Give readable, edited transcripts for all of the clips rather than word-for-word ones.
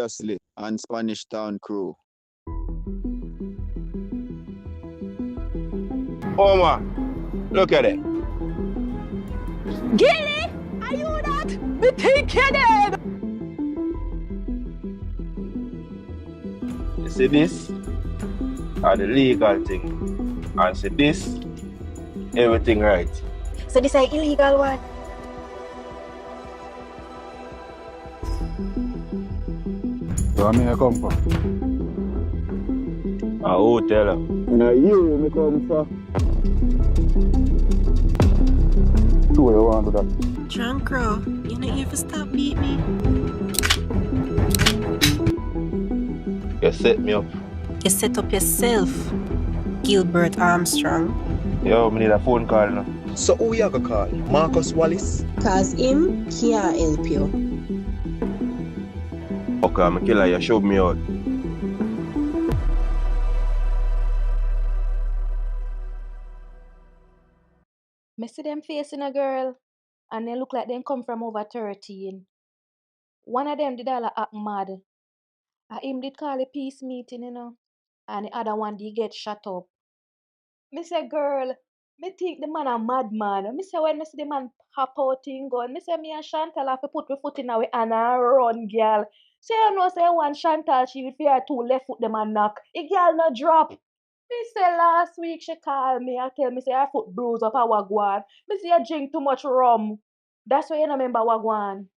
Seriously and Spanish Town crew. Oh man, look at it. Gilly, are you that? Me think you're dead. You see this? Are the legal thing. And see this? Everything right. So this is illegal one. Where me I come from? A hotel. And you me come for. Two you want to do that? Drunk girl, you not here to stop beat me. You set me up. You set up yourself, Gilbert Armstrong. Yo, I need a phone call now. So who you gonna call? Marcus Wallace? Cause him can't help you. Okay, I'm a killer, you showed me out. Me see them facing a girl and they look like them come from over 13. One of them did all act mad. Him did call a peace meeting, and the other one did get shut up. Me say, girl, me think the man a madman. Me say, when me see the man hop out in gun, me say, me and Chantal have to put my foot in our hand and run, girl. So you know, say one Chantal, she with her two left foot them and knock. The girl no drop. Me say last week she call me and tell me say her foot bruise up a wagwan. Me say you drink too much rum. That's why you no remember wagwan.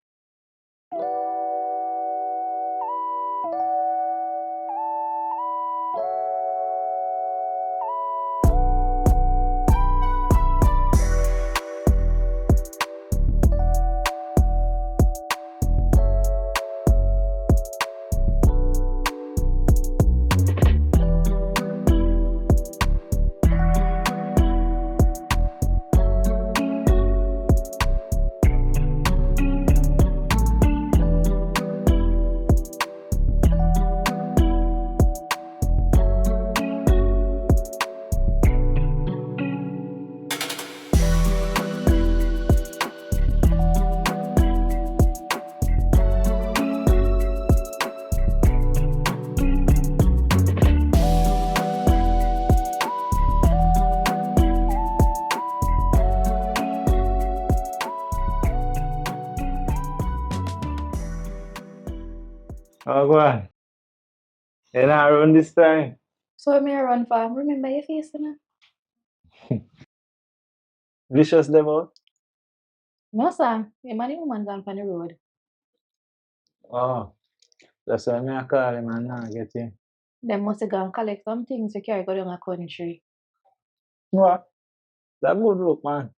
Oh, go on. You not run this time. So me run for remember your face, Vicious them out. No, sir. Him and the woman gone on the road. Oh, that's why me I call him and not get him. Them must have gone collect some things to carry go down a country. What? That good look, man.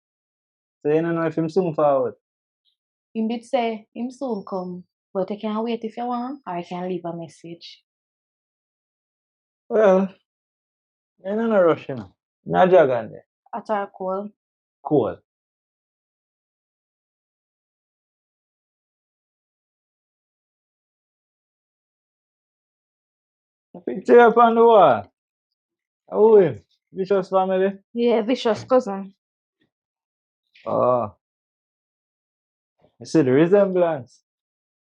So you don't know if him soon forward. Him did say him soon come, but I can wait if you want, or I can leave a message. Well, you don't know rush, you know. Not dragon there. At our call. Cool. The picture up on the wall. Who him? Vicious family? Yeah, Vicious cousin. Oh. You see the resemblance?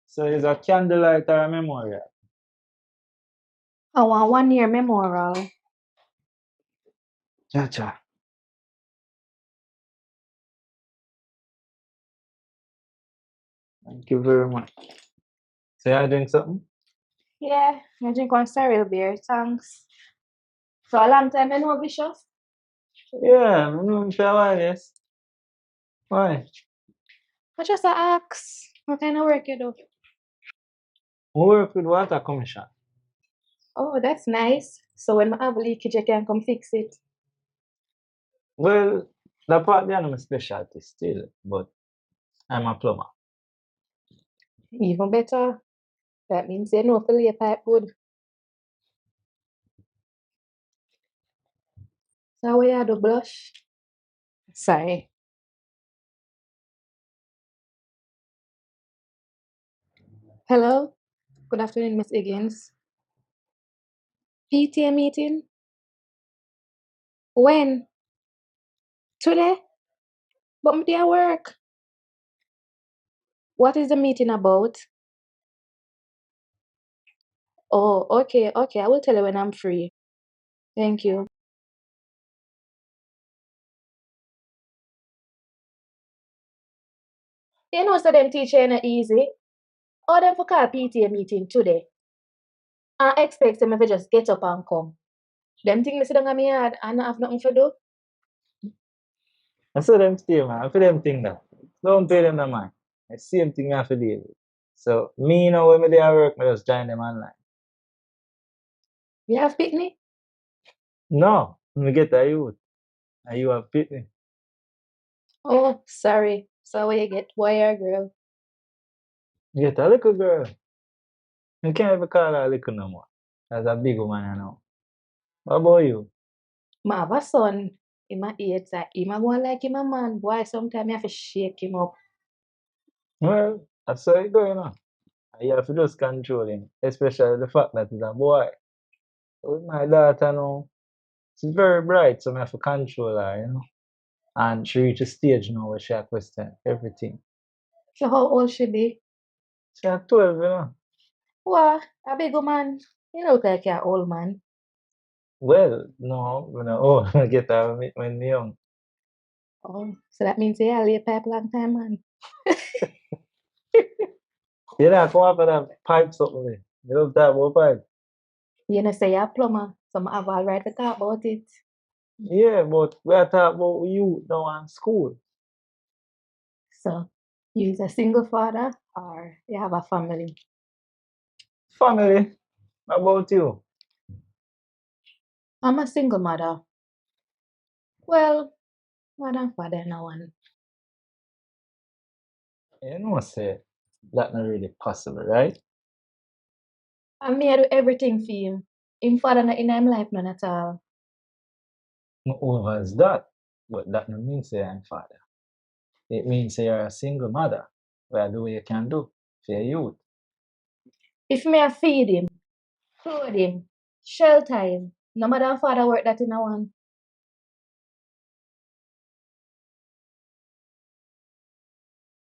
So it's a candlelight or a memorial. I want 1 year memorial. Cha-cha. Thank you very much. So you drink something? Yeah, I drink one cereal beer, thanks. So a long time I know Vicious. Yeah, I know him for a while, yes. Why? I just ask, what kind of work you do? I work with water commission. Oh, that's nice. So when I have leakage, you can come fix it. Well, that part there I'm a specialty still, but I'm a plumber. Even better. That means you know fill your pipe good. So why you do blush? Sorry. Hello? Good afternoon, Miss Higgins. PTA meeting? When? Today? But I'm there work. What is the meeting about? Oh, okay, okay. I will tell you when I'm free. Thank you. You know, so them teacher ain't easy. All them for call PTA meeting today. I expect them if you just get up and come. Them think me sit down on me yard and not have nothing to do. I saw them stay, man. I feel them thing that. Don't pay them no mind. The same thing I have to deal with. So me, when me there work, me just join them online. You have picnic? No, me get a youth. And you have pity. Oh, sorry. So where you get boy or girl? You get a little girl. You can't even call her little no more. That's a big woman I know. What about you? Ma have a son. Him a 8. So him a go like him a man. Boy, sometimes you have to shake him up. Well, that's how it going on. You have to just control him. Especially the fact that he's a boy. With my daughter now, she's very bright, so I have to control her, And she reached a stage now where she has question everything. So how old she be? She has 12. What? A big woman? You look like you're old man. Well, no, I get her when me young. Oh, so that means you lay pipe long time, man. You know, come up with that pipe something. You love that about pipe. You know, say you're a plumber, so I have all right to talk about it. Yeah, but we are talking about you now in school. So, you is a single father or you have a family? Family, how about you? I'm a single mother. Well, mother and father no one. You know, say that not really possible, right? And me, I do everything for him. Him father not in him life none at all. Moreover is that, but that no means say I'm father. It means say you're a single mother. Well, do what you can do for your youth. If me I feed him, clothe him, shelter him, no mother and father work that in a one.